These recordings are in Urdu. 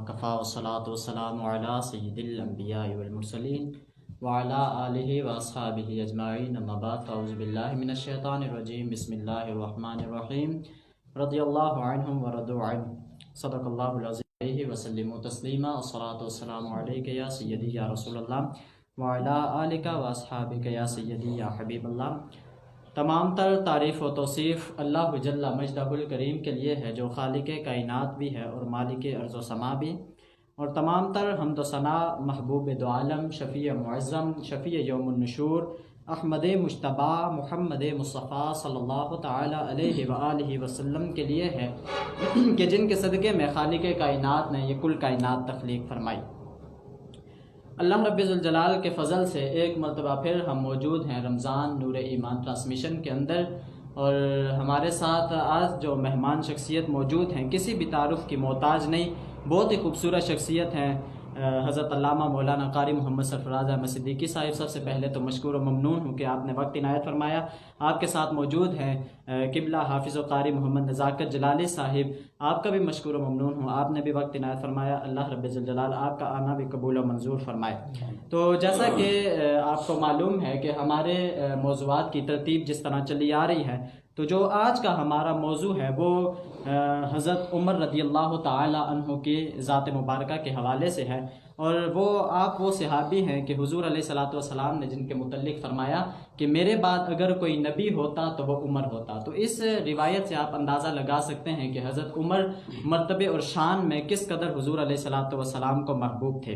وکفا والصلاۃ والسلام علی سید الانبیاء والمرسلین وعلی آلہ واصحابہ اجمعین اما بعد فاعوذ باللہ من الشیطان الرجیم بسم اللہ الرحمن الرحیم رضی اللہ عنہم ورضوا عنہ صدق اللہ العظیم علیہ وسلم تسلیما والصلاۃ والسلام علیک یا سیدی یا رسول اللہ وعلی آلک واصحابک یا سیدی یا حبیب اللہ۔ تمام تر تعریف و توصیف اللہ جل مجدہ الکریم کے لیے ہے جو خالق کائنات بھی ہے اور مالک ارض و سما بھی، اور تمام تر حمد و ثنا محبوب دو عالم شفیع معظم شفیع یوم النشور احمد مجتبی محمد مصطفیٰ صلی اللہ تعالی علیہ وآلہ وسلم کے لیے ہے کہ جن کے صدقے میں خالق کائنات نے یہ کل کائنات تخلیق فرمائی۔ اللہ رب ذوالجلال کے فضل سے ایک مرتبہ پھر ہم موجود ہیں رمضان نور ایمان ٹرانسمیشن کے اندر، اور ہمارے ساتھ آج جو مہمان شخصیت موجود ہیں کسی بھی تعارف کی محتاج نہیں، بہت ہی خوبصورت شخصیت ہیں حضرت علامہ مولانا قاری محمد سرفراز احمد صدیقی صاحب۔ سب سے پہلے تو مشکور و ممنون ہوں کہ آپ نے وقت عنایت فرمایا۔ آپ کے ساتھ موجود ہیں قبلہ حافظ و قاری محمد نزاکت جلالی صاحب، آپ کا بھی مشکور و ممنون ہوں، آپ نے بھی وقت عنایت فرمایا۔ اللہ رب الجلال آپ کا آنا بھی قبول و منظور فرمائے۔ تو جیسا کہ آپ کو معلوم ہے کہ ہمارے موضوعات کی ترتیب جس طرح چلی آ رہی ہے، تو جو آج کا ہمارا موضوع ہے وہ حضرت عمر رضی اللہ تعالی عنہ کی ذات مبارکہ کے حوالے سے ہے، اور وہ صحابی ہیں کہ حضور علیہ الصلاۃ والسلام نے جن کے متعلق فرمایا کہ میرے بعد اگر کوئی نبی ہوتا تو وہ عمر ہوتا۔ تو اس روایت سے آپ اندازہ لگا سکتے ہیں کہ حضرت عمر مرتبے اور شان میں کس قدر حضور علیہ الصلاۃ والسلام کو محبوب تھے۔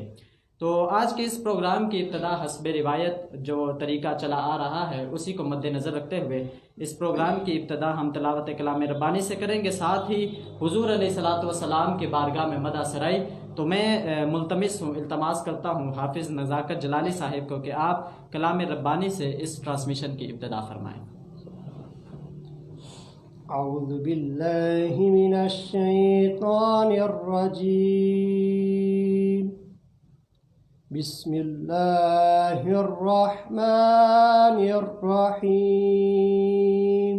تو آج کے اس پروگرام کی ابتدا حسب روایت جو طریقہ چلا آ رہا ہے اسی کو مد نظر رکھتے ہوئے اس پروگرام کی ابتدا ہم تلاوت کلام ربانی سے کریں گے، ساتھ ہی حضور علیہ الصلاۃ والسلام کے بارگاہ میں مدح سرائی۔ تو میں ملتمس ہوں، التماس کرتا ہوں حافظ نزاکت جلالی صاحب کو کہ آپ کلام ربانی سے اس ٹرانسمیشن کی ابتدا فرمائیں۔ اعوذ باللہ من الشیطان الرجیم، بسم اللہ الرحمن الرحیم،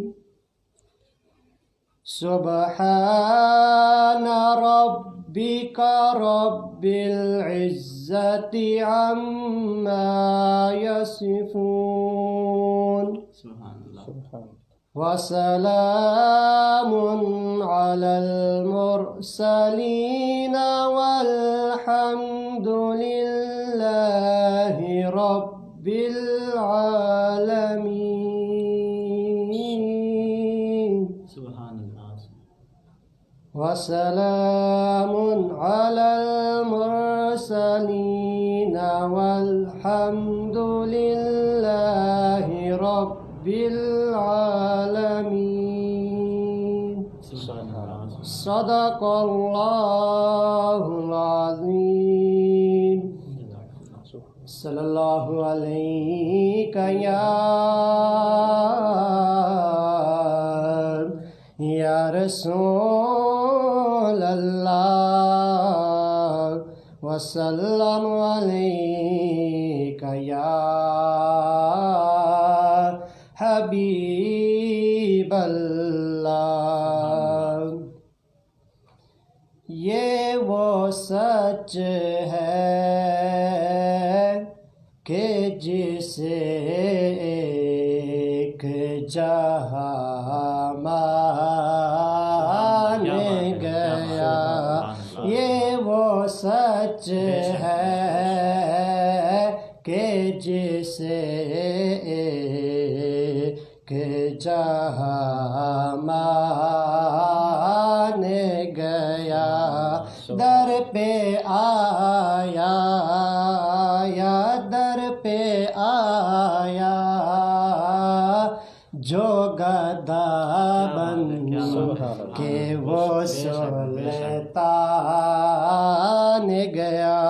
سبحان ربک رب العزت عما یصفون، وسلام علی المرسلین والحمد للہ رب العالمین، وسلام علی المرسلین والحمد للہ رب العالمین۔ صدق اللہ العظیم۔ صلی اللہ علیہ یا رسول اللہ، وسلم علیک یا حبیب اللہ۔ یہ وہ سچ ہے کہ جسے ایک جہاں مان گیا، یہ وہ سچ ہے کہ جسے ایک جہاں مان گیا، در پہ آیا یا در پہ آیا جو گدا بن کے وہ سلطان گیا،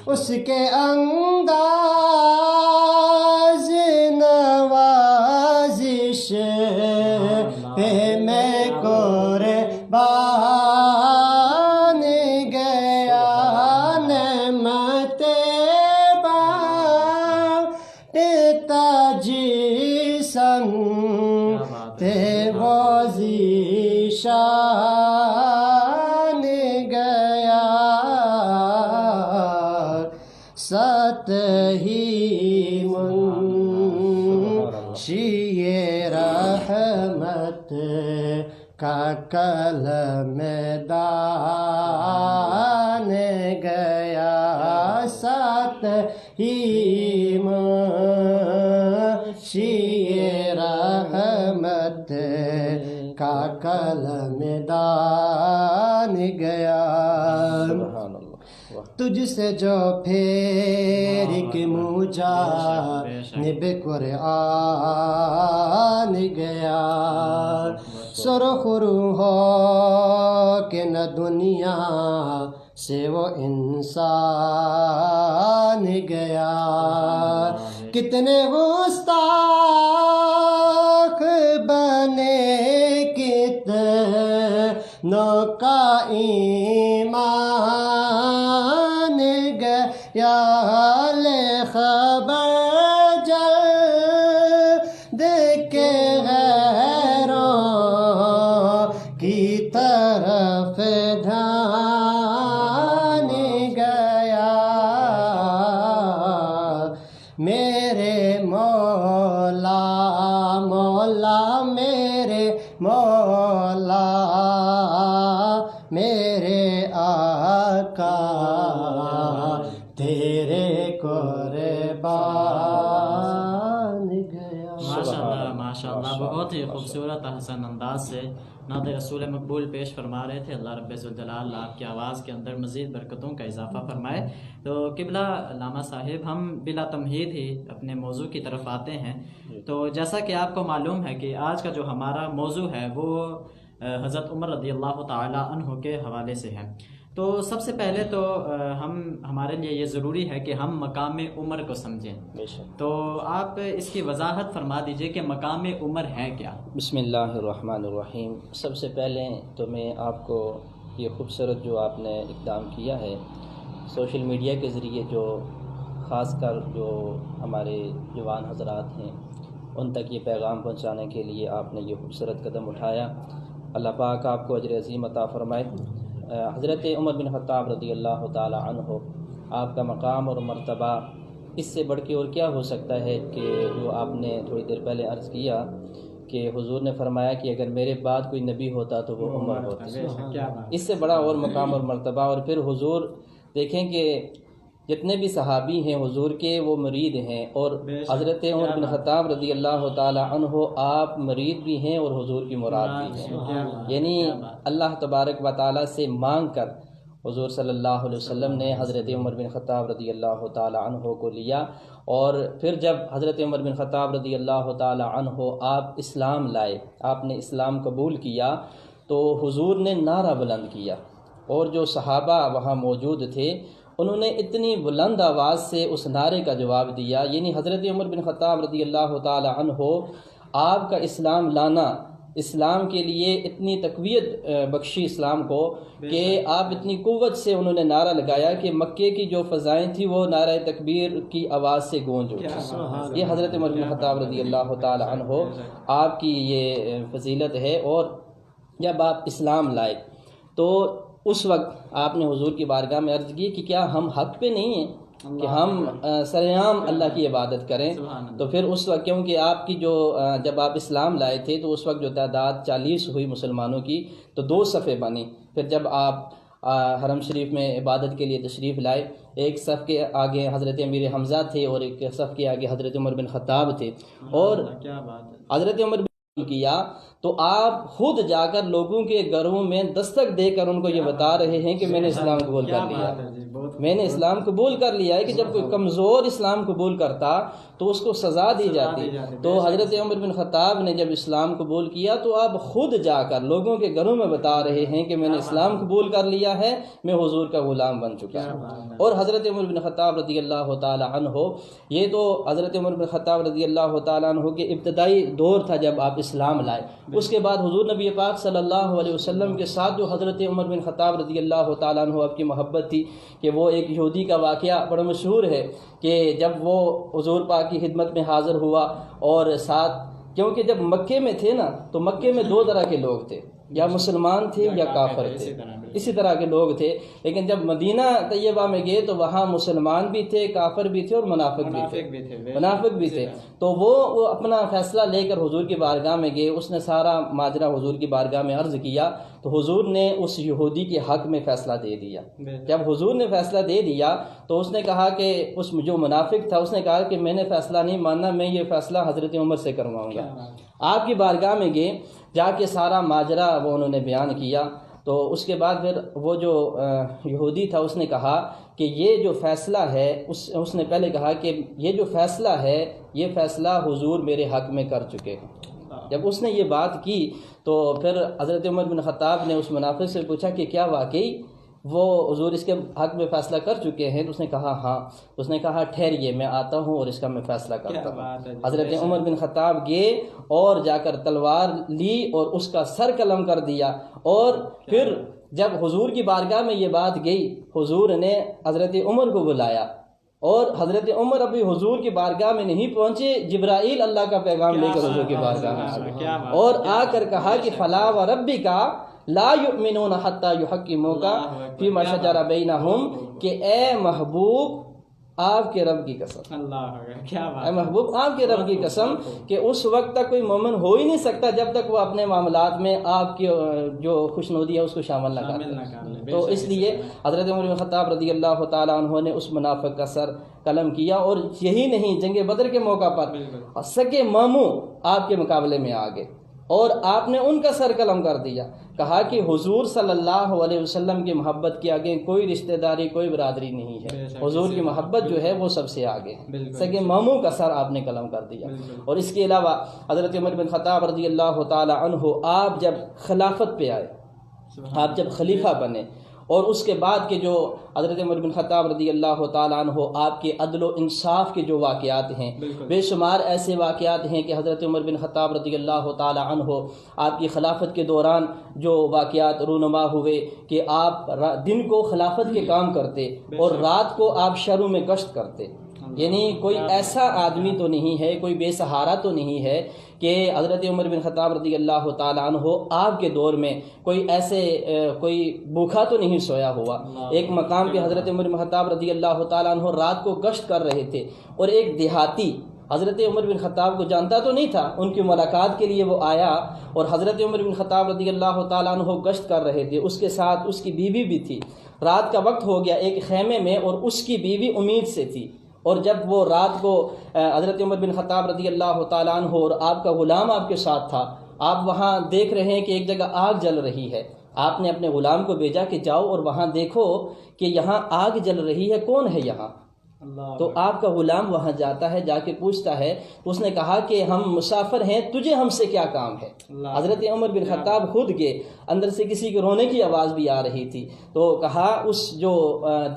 اس کے انداز نوازش پہ میں قربان گیا، نعمت بانٹتا جسم تے وہ ذیشان گیا، رحمت کا قلم دان گیا ساتھ ہی منشی رحمت کا قلم دان گیا سبحان اللہ. تجھ سے جو پھیر کے مجانب قرآن گیا سرخ روح ہو کہ نہ دنیا سے وہ انسان گیا کتنے گستاخ بنے کتنوں کا ایمان گیا لے خبر جلد کے غیروں کی طرف دھیان گیا میرے مولا مولا میرے مولا میرے آقا تیرے قربان گیا. ماشاءاللہ ماشاءاللہ بہت ہی خوبصورت حسن انداز سے نعت رسول مقبول پیش فرما رہے تھے. اللہ رب ذوالجلال آپ کی آواز کے اندر مزید برکتوں کا اضافہ فرمائے. تو قبلہ علامہ صاحب ہم بلا تمہید ہی اپنے موضوع کی طرف آتے ہیں. تو جیسا کہ آپ کو معلوم ہے کہ آج کا جو ہمارا موضوع ہے وہ حضرت عمر رضی اللہ تعالی عنہ کے حوالے سے ہے. تو سب سے پہلے تو ہمارے لیے یہ ضروری ہے کہ ہم مقام عمر کو سمجھیں. تو آپ اس کی وضاحت فرما دیجئے کہ مقام عمر ہے کیا. بسم اللہ الرحمن الرحیم. سب سے پہلے تو میں آپ کو یہ خوبصورت جو آپ نے اقدام کیا ہے سوشل میڈیا کے ذریعے جو خاص کر جو ہمارے جوان حضرات ہیں ان تک یہ پیغام پہنچانے کے لیے آپ نے یہ خوبصورت قدم اٹھایا. اللہ پاک آپ کو اجر عظیم عطا فرمائے. حضرت عمر بن خطاب رضی اللہ تعالی عنہ آپ کا مقام اور مرتبہ اس سے بڑھ کے اور کیا ہو سکتا ہے کہ جو آپ نے تھوڑی دیر پہلے عرض کیا کہ حضور نے فرمایا کہ اگر میرے بعد کوئی نبی ہوتا تو وہ عمر ہوتا. اس سے بڑا اور مقام اور مرتبہ. اور پھر حضور دیکھیں کہ جتنے بھی صحابی ہیں حضور کے وہ مرید ہیں اور حضرت عمر بن خطاب رضی اللہ تعالی عنہ آپ مرید بھی ہیں اور حضور کی مراد بھی ہیں. یعنی اللہ تبارک و تعالی سے مانگ کر حضور صلی اللہ علیہ وسلم نے حضرت عمر بن خطاب رضی اللہ تعالی عنہ کو لیا. اور پھر جب حضرت عمر بن خطاب رضی اللہ تعالی عنہ آپ اسلام لائے آپ نے اسلام قبول کیا تو حضور نے نعرہ بلند کیا اور جو صحابہ وہاں موجود تھے انہوں نے اتنی بلند آواز سے اس نعرے کا جواب دیا. یعنی حضرت عمر بن خطاب رضی اللہ تعالی عنہ آپ کا اسلام لانا اسلام کے لیے اتنی تقویت بخشی اسلام کو کہ آپ اتنی قوت سے انہوں نے نعرہ لگایا کہ مکے کی جو فضائیں تھیں وہ نعرہ تکبیر کی آواز سے گونج اٹھی. یہ حضرت عمر بن خطاب رضی اللہ تعالی عنہ آپ کی یہ فضیلت ہے. اور جب آپ اسلام لائے تو اس وقت آپ نے حضور کی بارگاہ میں عرض کی کہ کیا ہم حق پہ نہیں ہیں کہ ہم سرعام اللہ کی عبادت کریں. تو پھر اس وقت کیونکہ آپ کی جو جب آپ اسلام لائے تھے تو اس وقت جو تعداد 40 ہوئی مسلمانوں کی تو 2 صفیں بنی. پھر جب آپ حرم شریف میں عبادت کے لیے تشریف لائے ایک صف کے آگے حضرت امیر حمزہ تھے اور ایک صف کے آگے حضرت عمر بن خطاب تھے. اور حضرت عمر بن کیا تو آپ خود جا کر لوگوں کے گھروں میں دستک دے کر ان کو یہ بتا رہے ہیں کہ میں نے اسلام قبول کر لیا میں نے اسلام قبول کر لیا ہے. کہ جب کوئی کمزور اسلام قبول کرتا تو اس کو سزا دی جاتی. تو حضرت عمر بن خطاب نے جب اسلام قبول کیا تو آپ خود جا کر لوگوں کے گھروں میں بتا رہے ہیں کہ میں نے اسلام قبول کر لیا ہے میں حضور کا غلام بن چکا ہوں. اور حضرت عمر بن خطاب رضی اللہ تعالی عنہ یہ تو حضرت عمر بن خطاب رضی اللہ تعالی عنہ کے ابتدائی دور تھا جب آپ اسلام لائے. اس کے بعد حضور نبی پاک صلی اللہ علیہ وسلم کے ساتھ جو حضرت عمر بن خطاب رضی اللہ تعالیٰ عنہ آپ کی محبت تھی کہ وہ ایک یہودی کا واقعہ بڑا مشہور ہے کہ جب وہ حضور پاک کی خدمت میں حاضر ہوا اور ساتھ کیونکہ جب مکے میں تھے نا تو مکے میں 2 طرح کے لوگ تھے. یا مسلمان تھے یا کافر تھے، اسی طرح کے لوگ تھے. لیکن جب مدینہ طیبہ میں گئے تو وہاں مسلمان بھی تھے، کافر بھی تھے اور منافق بھی تھے. تو وہ اپنا فیصلہ لے کر حضور کی بارگاہ میں گئے. اس نے سارا ماجرا حضور کی بارگاہ میں عرض کیا تو حضور نے اس یہودی کے حق میں فیصلہ دے دیا. جب حضور نے فیصلہ دے دیا تو اس نے کہا کہ اس جو منافق تھا اس نے کہا کہ میں نے فیصلہ نہیں ماننا، میں یہ فیصلہ حضرت عمر سے کرواؤں گا. آپ کی بارگاہ میں گئے، جا کے سارا ماجرا وہ انہوں نے بیان کیا. تو اس کے بعد پھر وہ جو یہودی تھا اس نے کہا کہ یہ جو فیصلہ ہے، اس نے پہلے کہا کہ یہ جو فیصلہ ہے یہ فیصلہ حضور میرے حق میں کر چکے ہیں. جب اس نے یہ بات کی تو پھر حضرت عمر بن خطاب نے اس منافق سے پوچھا کہ کیا واقعی وہ حضور اس کے حق میں فیصلہ کر چکے ہیں؟ تو اس نے کہا ہاں. اس نے کہا ٹھہریے میں آتا ہوں اور اس کا میں فیصلہ کرتا ہوں. حضرت عمر بن خطاب گئے اور جا کر تلوار لی اور اس کا سر قلم کر دیا. اور پھر جب حضور کی بارگاہ میں یہ بات گئی، حضور نے حضرت عمر کو بلایا اور حضرت عمر ابھی حضور کی بارگاہ میں نہیں پہنچے، جبرائیل اللہ کا پیغام لے کر حضور کی بارگاہ میں آئے اور آ کر کہا کہ فلا وربک لا یؤمنون حتی یحکموک فیما شجر بینہم، کہ اے محبوب آپ کے رب کی قسم، اے محبوب آپ کے رب کی قسم کہ اس وقت تک کوئی مومن ہو ہی نہیں سکتا جب تک وہ اپنے معاملات میں آپ کی جو خوشنودی ہے اس کو شامل نہ کر لے. تو اس لیے حضرت عمر بن خطاب رضی اللہ تعالیٰ عنہ نے اس منافق کا سر قلم کیا. اور یہی نہیں، جنگ بدر کے موقع پر سگے ماموں آپ کے مقابلے میں آ گئے اور آپ نے ان کا سر قلم کر دیا. کہا کہ حضور صلی اللہ علیہ وسلم کی محبت کے آگے کوئی رشتہ داری کوئی برادری نہیں ہے، حضور کی محبت جو ہے وہ سب سے آگے ہے. سگے ماموں کا سر آپ نے قلم کر دیا. اور اس کے علاوہ حضرت عمر بن خطاب رضی اللہ تعالی عنہ آپ جب خلافت پہ آئے، آپ جب خلیفہ بنے، اور اس کے بعد کے جو حضرت عمر بن خطاب رضی اللہ تعالیٰ عنہ آپ کے عدل و انصاف کے جو واقعات ہیں، بے شمار ایسے واقعات ہیں کہ حضرت عمر بن خطاب رضی اللہ تعالیٰ عنہ آپ کی خلافت کے دوران جو واقعات رونما ہوئے کہ آپ دن کو خلافت کے کام کرتے اور رات کو آپ شہروں میں گشت کرتے. یعنی کوئی ایسا آدمی تو نہیں ہے، کوئی بے سہارا تو نہیں ہے کہ حضرت عمر بن خطاب رضی اللہ تعالیٰ عنہ آپ کے دور میں کوئی ایسے کوئی بھوکھا تو نہیں سویا ہوا. ایک مقام پہ حضرت عمر بن خطاب رضی اللہ تعالیٰ عنہ رات کو گشت کر رہے تھے اور ایک دیہاتی حضرت عمر بن خطاب کو جانتا تو نہیں تھا، ان کی ملاقات کے لیے وہ آیا اور حضرت عمر بن خطاب رضی اللہ تعالیٰ عنہ گشت کر رہے تھے. اس کے ساتھ اس کی بیوی بھی تھی. رات کا وقت ہو گیا ایک خیمے میں اور اس کی بیوی امید سے تھی. اور جب وہ رات کو حضرت عمر بن خطاب رضی اللہ تعالیٰ عنہ اور آپ کا غلام آپ کے ساتھ تھا، آپ وہاں دیکھ رہے ہیں کہ ایک جگہ آگ جل رہی ہے. آپ نے اپنے غلام کو بھیجا کہ جاؤ اور وہاں دیکھو کہ یہاں آگ جل رہی ہے، کون ہے یہاں؟ تو آپ کا غلام وہاں جاتا ہے، جا کے پوچھتا ہے. تو اس نے کہا کہ ہم مسافر ہیں، تجھے ہم سے کیا کام ہے؟ حضرت عمر بن خطاب خود گئے، اندر سے کسی کے رونے کی آواز بھی آ رہی تھی. تو کہا اس جو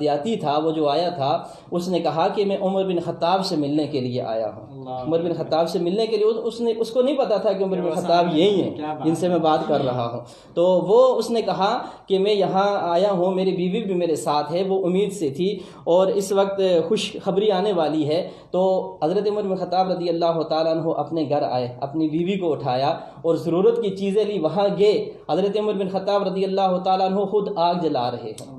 دیاتی تھا وہ جو آیا تھا اس نے کہا کہ میں عمر بن خطاب سے ملنے کے لیے آیا ہوں. عمر بن خطاب سے ملنے کے لیے اس کو نہیں پتا تھا کہ عمر بن خطاب یہی ہیں جن سے میں بات کر رہا ہوں. تو وہ اس نے کہا کہ میں یہاں آیا ہوں، میری بیوی بھی میرے ساتھ ہے، وہ امید سے تھی اور اس وقت خوش خبری آنے والی ہے. تو حضرت عمر بن خطاب رضی اللہ تعالیٰ عنہ اپنے گھر آئے، اپنی بیوی کو اٹھایا اور ضرورت کی چیزیں لی، وہاں گئے. حضرت عمر بن خطاب رضی اللہ تعالیٰ عنہ خود آگ جلا رہے ہیں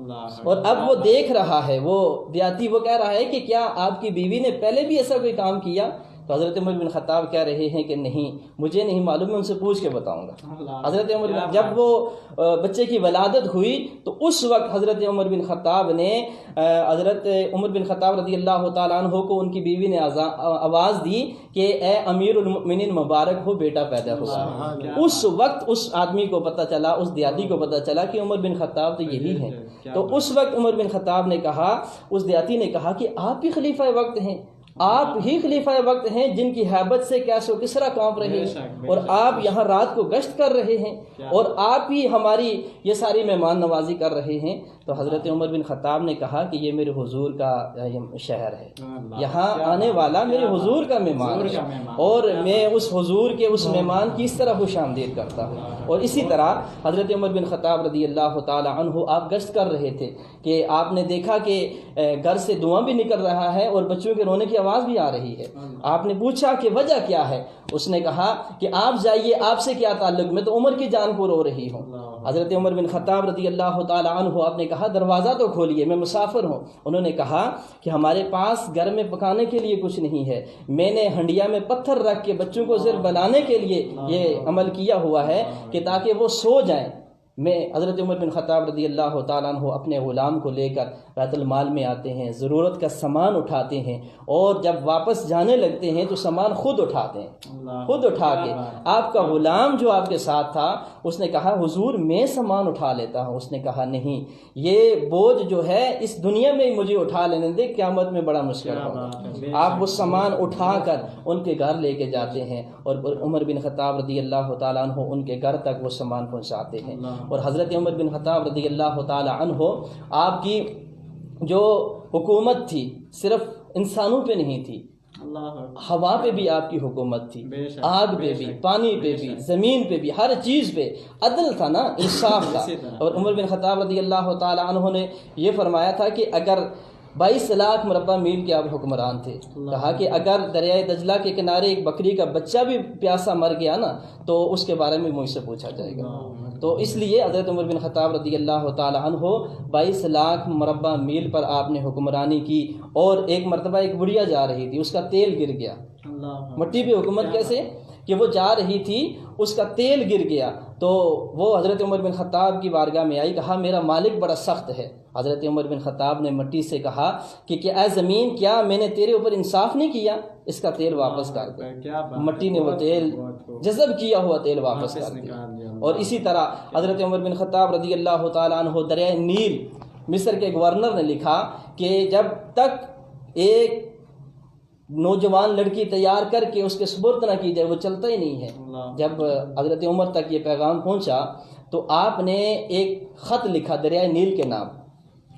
اور اب وہ دیکھ رہا ہے، وہ دیاتی وہ کہہ رہا ہے کہ کیا آپ کی بیوی نے پہلے بھی ایسا کوئی کام کیا؟ تو حضرت عمر بن خطاب کہہ رہے ہیں کہ نہیں، مجھے نہیں معلوم، میں ان سے پوچھ کے بتاؤں گا. حضرت عمر جب وہ بچے کی ولادت ہوئی تو اس وقت حضرت عمر بن خطاب نے حضرت عمر بن خطاب رضی اللہ تعالیٰ عنہ کو ان کی بیوی نے آواز دی کہ اے امیر المؤمنین مبارک ہو، بیٹا پیدا ہوا. اس وقت اس آدمی کو پتہ چلا، اس دیاتی کو پتہ چلا کہ عمر بن خطاب تو یہی ہیں. تو اس وقت عمر بن خطاب نے کہا، اس دیاتی نے کہا کہ آپ ہی خلیفہ وقت ہیں، آپ ہی خلیفہ وقت ہیں جن کی ہیبت سے کیسو کسرا کانپ رہے ہیں اور آپ یہاں رات کو گشت کر رہے ہیں اور آپ ہی ہماری یہ ساری مہمان نوازی کر رہے ہیں. تو حضرت عمر بن خطاب نے کہا کہ یہ میرے حضور کا شہر ہے، یہاں آنے والا میرے حضور کا مہمان ہے اور میں اس حضور کے اس مہمان کی اس طرح خوش آمدید کرتا ہوں. اور اسی طرح حضرت عمر بن خطاب رضی اللہ تعالی عنہ آپ گشت کر رہے تھے کہ آپ نے دیکھا کہ گھر سے دھواں بھی نکل رہا ہے اور بچوں کے رونے کی آواز بھی آ رہی ہے۔ آپ نے پوچھا کہ وجہ کیا ہے؟ اس نے کہا کہ آپ جائیے، آپ سے کیا تعلق، میں تو عمر کی جان کو رو رہی ہوں۔ حضرت عمر بن خطاب رضی اللہ تعالی عنہ آپ نے کہا دروازہ تو کھولیے، میں مسافر ہوں۔ انہوں نے کہا کہ ہمارے پاس گھر میں پکانے کے لیے کچھ نہیں ہے، میں نے ہنڈیا میں پتھر رکھ کے بچوں کو زر بنانے کے لیے یہ عمل کیا ہوا ہے کہ تاکہ وہ سو جائیں۔ میں حضرت عمر بن خطاب رضی اللہ تعالیٰ عنہ اپنے غلام کو لے کر بیت المال میں آتے ہیں، ضرورت کا سامان اٹھاتے ہیں، اور جب واپس جانے لگتے ہیں تو سامان خود اٹھاتے ہیں، خود اٹھا کے۔ آپ کا غلام جو آپ کے ساتھ تھا اس نے کہا حضور میں سامان اٹھا لیتا ہوں۔ اس نے کہا نہیں، یہ بوجھ جو ہے اس دنیا میں ہی مجھے اٹھا لینے دے، قیامت میں بڑا مشکل ہوگا۔ آپ وہ سامان اٹھا کر ان کے گھر لے کے جاتے ہیں، اور عمر بن خطاب رضی اللہ تعالیٰ عنہ ان کے گھر تک وہ سامان پہنچاتے ہیں۔ اور حضرت عمر بن خطاب رضی اللہ تعالی عنہ آپ کی جو حکومت تھی صرف انسانوں پہ نہیں تھی، ہوا پہ بھی آپ کی حکومت تھی، آگ پہ بھی، پانی پہ بھی، زمین پہ بھی، ہر چیز پہ عدل تھا نا، انصاف تھا۔ اور عمر بن خطاب رضی اللہ تعالی عنہ نے یہ فرمایا تھا کہ اگر 22 لاکھ مربع میل کے آپ حکمران تھے، کہا کہ اگر دریائے دجلہ کے کنارے ایک بکری کا بچہ بھی پیاسا مر گیا نا تو اس کے بارے میں مجھ سے پوچھا جائے گا۔ تو اس لیے حضرت عمر بن خطاب رضی اللہ تعالی عنہ 22 لاکھ مربع میل پر آپ نے حکمرانی کی۔ اور ایک مرتبہ ایک بڑھیا جا رہی تھی، اس کا تیل گر گیا، مٹی پہ حکومت کیسے کہ وہ جا رہی تھی، اس کا تیل گر گیا، تو وہ حضرت عمر بن خطاب کی بارگاہ میں آئی، کہا میرا مالک بڑا سخت ہے۔ حضرت عمر بن خطاب نے مٹی سے کہا کہ اے زمین، کیا میں نے تیرے اوپر انصاف نہیں کیا؟ اس کا تیل واپس کر دے۔ مٹی نے وہ تیل، جذب کیا ہوا تیل واپس کر دیا۔ اور اسی طرح حضرت عمر بن خطاب رضی اللہ تعالیٰ عنہ دریائے نیل، مصر کے گورنر نے لکھا کہ جب تک ایک نوجوان لڑکی تیار کر کے اس کے سپرد نہ کی جائے وہ چلتا ہی نہیں ہے۔ جب حضرت عمر تک یہ پیغام پہنچا تو آپ نے ایک خط لکھا دریائے نیل کے نام،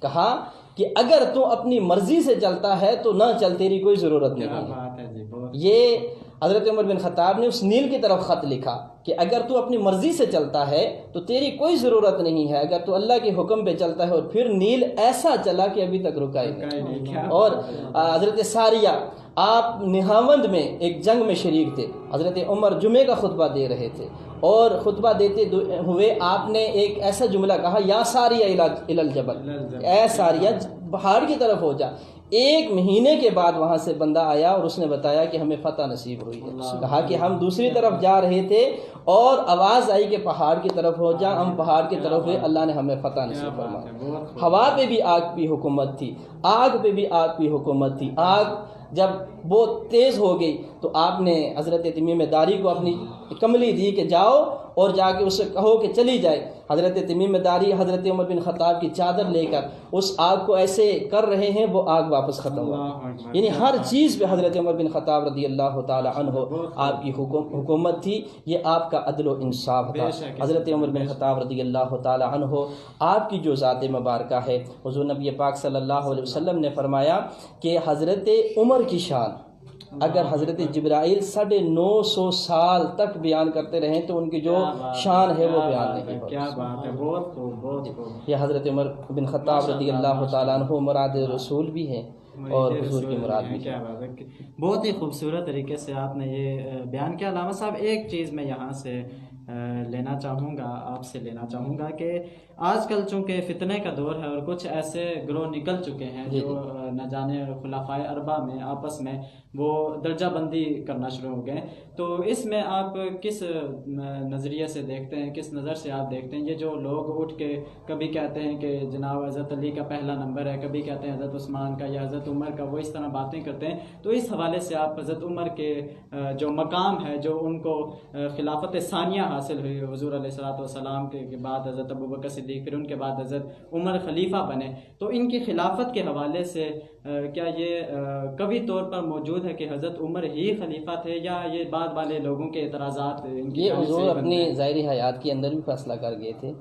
کہا کہ اگر تو اپنی مرضی سے چلتا ہے تو نہ چل، تیری کوئی ضرورت نہیں ہے۔ یہ حضرت عمر بن خطاب نے اس نیل کی طرف خط لکھا کہ اگر تو اپنی مرضی سے چلتا ہے تو تیری کوئی ضرورت نہیں ہے، اگر تو اللہ کے حکم پہ چلتا ہے۔ اور پھر نیل ایسا چلا کہ ابھی تک رکا ہی نہیں۔ اور حضرت ساریہ، آپ نہاوند میں ایک جنگ میں شریک تھے، حضرت عمر جمعے کا خطبہ دے رہے تھے، اور خطبہ دیتے ہوئے آپ نے ایک ایسا جملہ کہا یا ساریہ الی الجبل، اے ساریہ پہاڑ کی طرف ہو جا۔ 1 مہینے کے بعد وہاں سے بندہ آیا اور اس نے بتایا کہ ہمیں فتح نصیب ہوئی ہے۔ کہا کہ ہم دوسری طرف جا رہے تھے اور آواز آئی کہ پہاڑ کی طرف ہو جا، ہم پہاڑ کی طرف ہوئے، اللہ نے ہمیں فتح نصیب فرمایا۔ ہوا پہ بھی آگ کی حکومت تھی، آگ پہ بھی آگ کی حکومت تھی۔ آگ جب بہت تیز ہو گئی تو آپ نے حضرت تمیم داری کو اپنی کملی دی کہ جاؤ اور جا کے اسے کہو کہ چلی جائے۔ حضرت تمیم داری حضرت عمر بن خطاب کی چادر لے کر اس آگ کو ایسے کر رہے ہیں، وہ آگ واپس ختم ہوا۔ یعنی ہر چیز پہ حضرت عمر بن خطاب رضی اللہ تعالی عنہ آپ کی حکومت تھی، یہ آپ کا عدل و انصاف تھا۔ حضرت عمر بن خطاب رضی اللہ تعالی عنہ آپ کی جو ذات مبارکہ ہے، حضور نبی پاک صلی اللہ علیہ وسلم نے فرمایا کہ حضرت عمر کی شان اگر حضرت جبرائیل 950 سال تک بیان کرتے رہیں تو ان کی جو شان ہے وہ بیان نہیں ہوگی۔ کیا بات ہے، بہت خوب، بہت خوب۔ یہ حضرت عمر بن خطاب رضی اللہ تعالیٰ عنہ مراد رسول بھی ہیں اور حضور کی مراد بھی۔ کیا بات ہے، بہت ہی خوبصورت طریقے سے آپ نے یہ بیان کیا۔ علامہ صاحب ایک چیز میں یہاں سے لینا چاہوں گا، آپ سے لینا چاہوں گا کہ آج کل چونکہ فتنے کا دور ہے اور کچھ ایسے گروہ نکل چکے ہیں جو نہ جانے خلفائے اربع میں آپس میں وہ درجہ بندی کرنا شروع ہو گئے، تو اس میں آپ کس نظریے سے دیکھتے ہیں، کس نظر سے آپ دیکھتے ہیں یہ جو لوگ اٹھ کے کبھی کہتے ہیں کہ جناب حضرت علی کا پہلا نمبر ہے، کبھی کہتے ہیں حضرت عثمان کا یا حضرت عمر کا، وہ اس طرح باتیں کرتے ہیں، تو اس حوالے سے آپ حضرت عمر کے جو مقام ہے، جو ان کو خلافت ثانیہ حاصل ہوئی حضور علیہ الصلوۃ والسلام کے بعد حضرت ابوبکر صدیق، پھر ان کے بعد حضرت عمر خلیفہ بنے، تو ان کی خلافت کے حوالے سے کیا یہ قوی طور پر موجود ہے کہ حضرت عمر ہی خلیفہ تھے یا یہ بعد والے لوگوں کے اعتراضات ان کی؟ یہ حضور اپنی ظاہری حیات کے اندر بھی فیصلہ کر گئے تھے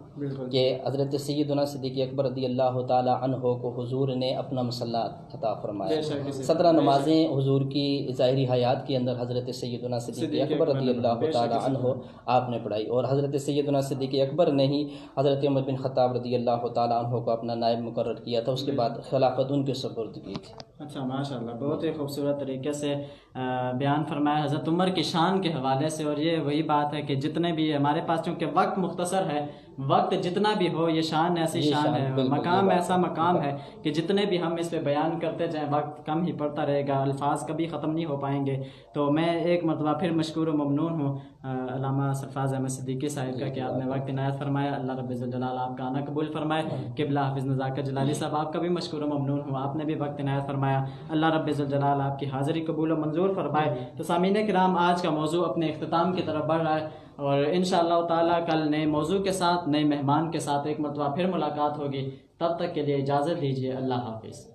کہ حضرت سیدنا صدیق اکبر رضی اللہ تعالی عنہ کو حضور نے اپنا مسلح عطا فرمایا۔ 17 نمازیں حضور کی ظاہری حیات کے اندر حضرت سیدنا صدیق اکبر رضی اللہ تعالی عنہ آپ نے پڑھائی، اور حضرت سیدنا صدیق اکبر نے ہی حضرت عمر بن خطاب رضی اللہ تعالی عنہ کو اپنا نائب مقرر کیا تھا، اس کے بعد خلافت ان کے سپرد کی تھی۔ اچھا ماشاءاللہ، بہت ہی خوبصورت طریقے سے بیان فرمایا حضرت عمر کی شان کے حوالے سے. اور یہ وہی بات ہے کہ جتنے بھی ہمارے پاس چونکہ وقت مختصر ہے، وقت جتنا بھی ہو یہ شان ایسی شان ہے، مقام ایسا مقام ہے کہ جتنے بھی ہم اس پہ بیان کرتے جائیں وقت کم ہی پڑتا رہے گا، الفاظ کبھی ختم نہیں ہو پائیں گے. تو میں ایک مرتبہ پھر مشکور و ممنون ہوں علامہ سرفراز احمد صدیقی صاحب کا کہ آپ نے وقت عنایت فرمایا. اللہ رب الجلال آپ کا آنا قبول فرمائے. قبلہ حافظ نزاکت جلالی صاحب آپ کا بھی مشکور و ممنون ہوں، آپ نے بھی وقت عنایت فرمایا. اللہ رب الجلال آپ کی حاضری قبول و منظور فرمائے. تو سامعین کرام، آج کا موضوع اپنے اختتام کی طرف بڑھ رہا ہے اور انشاءاللہ تعالیٰ کل نئے موضوع کے ساتھ، نئے مہمان کے ساتھ ایک مرتبہ پھر ملاقات ہوگی. تب تک کے لیے اجازت دیجیے. اللہ حافظ.